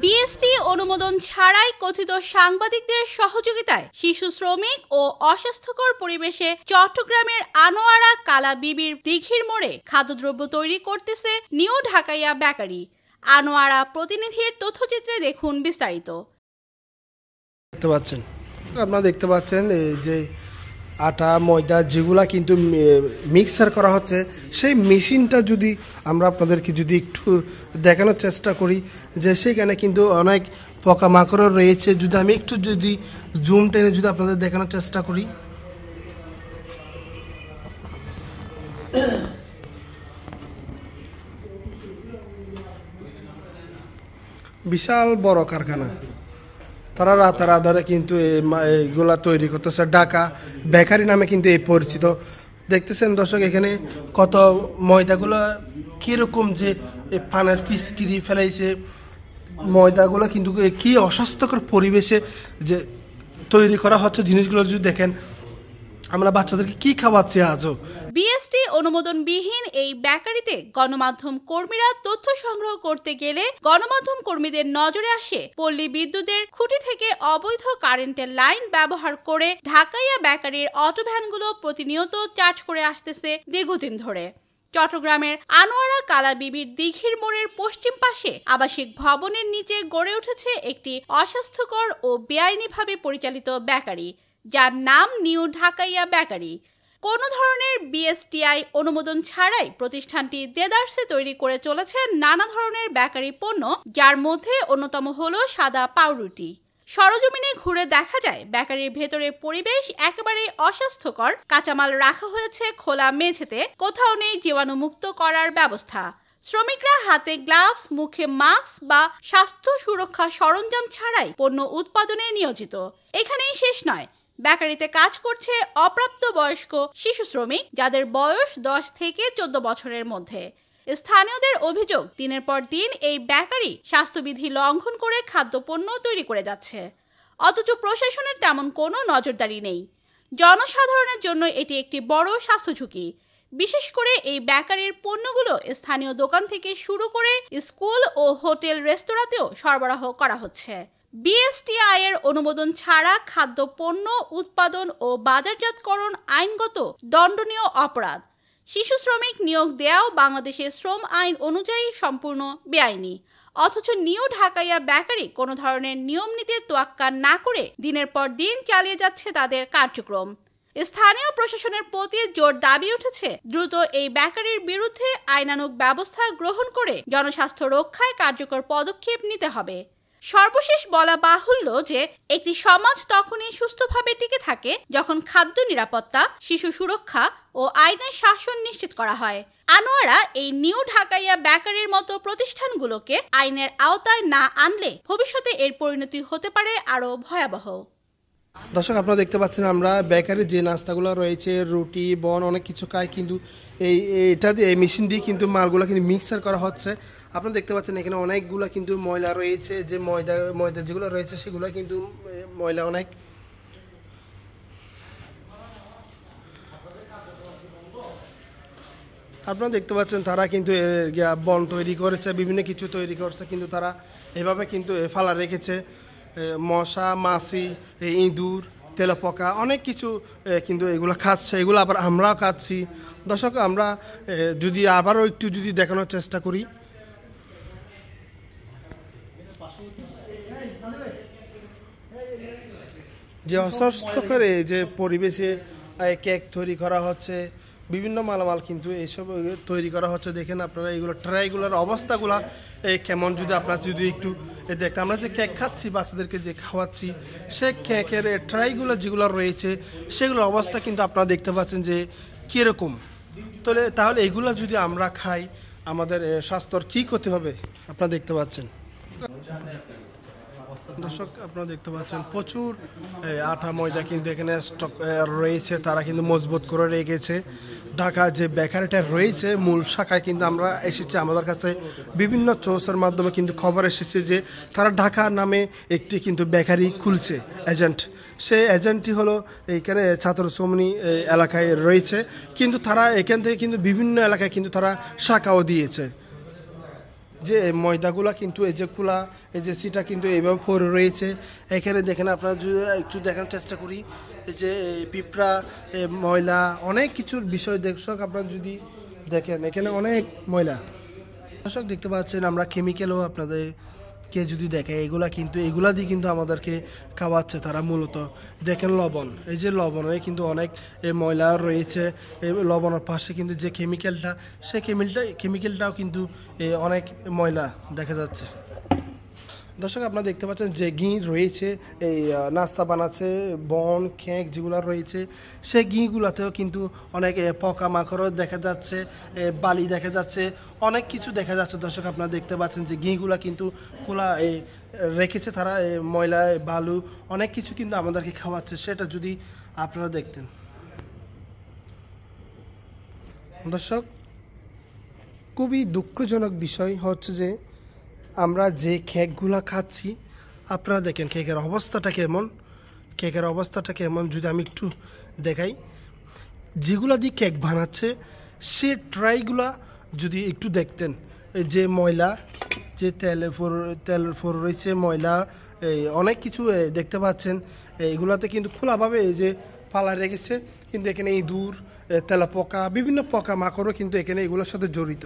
BST অনুমোদন ছাড়াই কথিত সাংবাদিকদের সহযোগিতায় শিশু শ্রমিক ও অস্বাস্থ্যকর পরিবেশে চট্টগ্রামের আনোয়ারা কালা বিবির দিঘির মোড়ে খাদ্যদ্রব্য তৈরি করতেছে নিউ ঢাকাইয়া বেকারি। আনোয়ারা প্রতিনিধির তথ্যচিত্রে দেখুন বিস্তারিত। আপনারা দেখতে পাচ্ছেন যে আটা ময়দা যেগুলা কিন্তু মিক্সার করা হচ্ছে, সেই মেশিনটা যদি আমরা আপনাদেরকে যদি একটু দেখানোর চেষ্টা করি যে সেখানে কিন্তু অনেক পোকামাকড় রয়েছে। যদি আমি একটু যদি জুম টেনে যদি আপনাদের দেখানোর চেষ্টা করি, বিশাল বড় কারখানা, তারা রাতারাধারে কিন্তু এগুলা তৈরি করতেছে। ঢাকা বেকারি নামে কিন্তু এই পরিচিত। দেখতেছেন দর্শক, এখানে কত ময়দাগুলো কিরকম যে পানের পিচকিরি ফেলাইছে। ময়দাগুলো কিন্তু কি অস্বাস্থ্যকর পরিবেশে যে তৈরি করা হচ্ছে জিনিসগুলো যদি দেখেন, আমরা বাচ্চাদেরকে কি খাওয়াচ্ছি আজও। বিএসটি অনুমোদনবিহীন এই বেকারিতে গণমাধ্যম কর্মীরা তথ্য সংগ্রহ করতে গেলে গণমাধ্যম কর্মীদের নজরে আসে পল্লী বিদ্যুতের খুঁটি থেকে অবৈধ কারেন্টের লাইন ব্যবহার করে ঢাকাইয়া বেকারির অটোভ্যানগুলো প্রতিনিয়ত চার্জ করে আসতেছে দীর্ঘদিন ধরে। চট্টগ্রামের আনোয়ারা কালা বিবির দিঘির মোড়ের পশ্চিম পাশে আবাসিক ভবনের নিচে গড়ে উঠেছে একটি অস্বাস্থ্যকর ও বেআইনিভাবে পরিচালিত বেকারি, যার নাম নিউ ঢাকাইয়া বেকারি। কোনো ধরনের বিএসটিআই অনুমোদন ছাড়াই প্রতিষ্ঠানটি দেদারসে তৈরি করে চলেছে নানা ধরনের বেকারি পণ্য, যার মধ্যে অন্যতম হলো সাদা পাউরুটি। সরজমিনে ঘুরে দেখা যায় বেকারির ভেতরের পরিবেশ একেবারেই অস্বাস্থ্যকর। কাঁচামাল রাখা হয়েছে খোলা মেঝেতে, কোথাও নেই জীবাণুমুক্ত করার ব্যবস্থা। শ্রমিকরা হাতে গ্লাভস, মুখে মাস্ক বা স্বাস্থ্য সুরক্ষা সরঞ্জাম ছাড়াই পণ্য উৎপাদনে নিয়োজিত। এখানেই শেষ নয়, বেকারিতে কাজ করছে অপ্রাপ্তবয়স্ক শিশু শ্রমিক, যাদের বয়স 10 থেকে 14 বছরের মধ্যে। স্থানীয়দের অভিযোগ, দিনের পর দিন এই বেকারি স্বাস্থ্যবিধি লঙ্ঘন করে খাদ্যপণ্য তৈরি করে যাচ্ছে, অথচ প্রশাসনের তেমন কোনো নজরদারি নেই। জনসাধারণের জন্য এটি একটি বড় স্বাস্থ্য ঝুঁকি। বিশেষ করে এই বেকারির পণ্যগুলো স্থানীয় দোকান থেকে শুরু করে স্কুল ও হোটেল রেস্তোরাঁতেও সরবরাহ করা হচ্ছে। বিএসটিআই এর অনুমোদন ছাড়া খাদ্য পণ্য উৎপাদন ও বাজারজাতকরণ আইনগত দণ্ডনীয় অপরাধ। শিশু শ্রমিক নিয়োগ দেওয়াও বাংলাদেশের শ্রম আইন অনুযায়ী সম্পূর্ণ বেআইনি। অথচ নিউ ঢাকাইয়া বেকারি কোনো ধরনের নিয়ম নীতির তোয়াক্কা না করে দিনের পর দিন চালিয়ে যাচ্ছে তাদের কার্যক্রম। স্থানীয় প্রশাসনের প্রতি জোর দাবি উঠেছে দ্রুত এই বেকারির বিরুদ্ধে আইনানুগ ব্যবস্থা গ্রহণ করে জনস্বাস্থ্য রক্ষায় কার্যকর পদক্ষেপ নিতে হবে। সর্বশেষ বলা বাহুল্য যে একটি সমাজ তখনই সুস্থভাবে টিকে থাকে যখন খাদ্য নিরাপত্তা, শিশু সুরক্ষা ও আইনের শাসন নিশ্চিত করা হয়। আনোয়ারা এই নিউ ঢাকাইয়া বেকারির মতো প্রতিষ্ঠানগুলোকে আইনের আওতায় না আনলে ভবিষ্যতে এর পরিণতি হতে পারে আরো ভয়াবহ। দর্শক, আপনারা দেখতে পাচ্ছেন আমরা বেকারির যে নাস্তাগুলো রয়েছে, রুটি বন অনেক কিছু খায়, কিন্তু এটা দিয়ে এই মেশিন দিয়ে কিন্তু মালগুলো কিন্তু মিক্সার করা হচ্ছে। আপনারা দেখতে পাচ্ছেন এখানে অনেকগুলো কিন্তু ময়লা রয়েছে, যে ময়দা যেগুলো রয়েছে সেগুলো কিন্তু ময়লা অনেক। আপনারা দেখতে পাচ্ছেন তারা কিন্তু বন তৈরি করেছে, বিভিন্ন কিছু তৈরি করছে, কিন্তু তারা এভাবে কিন্তু ফালা রেখেছে। মশা, মাছি, ইঁদুর, তেলাপোকা অনেক কিছু কিন্তু এগুলো খাচ্ছে, এগুলো আবার আমরাও খাচ্ছি। দর্শক, আমরা যদি আবারও একটু যদি দেখানোর চেষ্টা করি, যে অস্বাস্থ্যকর যে পরিবেশে কেক তৈরি করা হচ্ছে, বিভিন্ন মালামাল কিন্তু এইসব তৈরি করা হচ্ছে। দেখেন আপনারা এগুলো ট্রাইগুলোর অবস্থাগুলো কেমন, যদি আপনারা যদি একটু দেখেন, আমরা যে কেক খাচ্ছি বাচ্চাদেরকে যে খাওয়াচ্ছি, সে কেকের ট্রাইগুলো যেগুলো রয়েছে সেগুলোর অবস্থা কিন্তু আপনারা দেখতে পাচ্ছেন যে কীরকম। তাহলে এগুলো যদি আমরা খাই আমাদের স্বাস্থ্যর কী ক্ষতি হবে আপনারা দেখতে পাচ্ছেন। দর্শক, আপনারা দেখতে পাচ্ছেন প্রচুর আটা ময়দা কিন্তু এখানে স্টক রয়েছে, তারা কিন্তু মজবুত করে রেখেছে। ঢাকা যে বেকারিটা রয়েছে মূল শাখায় কিন্তু আমরা এসেছি, আমাদের কাছে বিভিন্ন সোর্সের মাধ্যমে কিন্তু খবর এসেছে যে তারা ঢাকা নামে একটি কিন্তু বেকারি খুলছে এজেন্ট। সেই এজেন্টটি হলো এইখানে ছাত্র শ্রমণী এলাকায় রয়েছে, কিন্তু তারা এখান থেকে কিন্তু বিভিন্ন এলাকায় কিন্তু তারা শাখাও দিয়েছে। যে ময়দাগুলা কিন্তু এই যে খোলা এই যে সিটা কিন্তু এইভাবে পড়ে রয়েছে। এখানে দেখেন আপনারা যদি একটু দেখার চেষ্টা করি এই যে পিঁপড়া ময়লা অনেক কিছুর বিষয় দর্শক আপনারা যদি দেখেন এখানে অনেক ময়লা দর্শক দেখতে পাচ্ছেন। আমরা কেমিক্যালও আপনাদেরকে যদি দেখে এগুলা কিন্তু এগুলা দিয়ে কিন্তু আমাদেরকে খাওয়াচ্ছে তারা মূলত। দেখেন লবণ, এই যে লবণে কিন্তু অনেক ময়লা রয়েছে। এই লবণের পাশে কিন্তু যে কেমিক্যালটা সেই কেমিক্যালটাও কিন্তু অনেক ময়লা দেখা যাচ্ছে। দর্শক আপনারা দেখতে পাচ্ছেন যে ঘি রয়েছে এই নাস্তা বানাচ্ছে বন কেক যেগুলো রয়েছে সেই ঘিগুলোতেও কিন্তু অনেক পোকামাকড়ও দেখা যাচ্ছে, বালি দেখা যাচ্ছে, অনেক কিছু দেখা যাচ্ছে। দর্শক আপনারা দেখতে পাচ্ছেন যে ঘিগুলা কিন্তু খোলা রেখেছে তারা ময়লা বালু অনেক কিছু কিন্তু আমাদেরকে খাওয়াচ্ছে, সেটা যদি আপনারা দেখতেন। দর্শক খুবই দুঃখজনক বিষয় হচ্ছে যে আমরা যে কেকগুলো খাচ্ছি আপনারা দেখেন কেকের অবস্থাটা কেমন যদি আমি একটু দেখাই। যেগুলা দিয়ে কেক বানাচ্ছে সে ট্রাইগুলা যদি একটু দেখতেন, যে ময়লা যে তেল রয়েছে ময়লা অনেক কিছু দেখতে পাচ্ছেন। এগুলাতে কিন্তু খোলাভাবে এই যে পালা রেখেছে, কিন্তু এখানে ইঁদুর তেলাপোকা বিভিন্ন পোকা মাকড়ও কিন্তু এখানে এগুলোর সাথে জড়িত।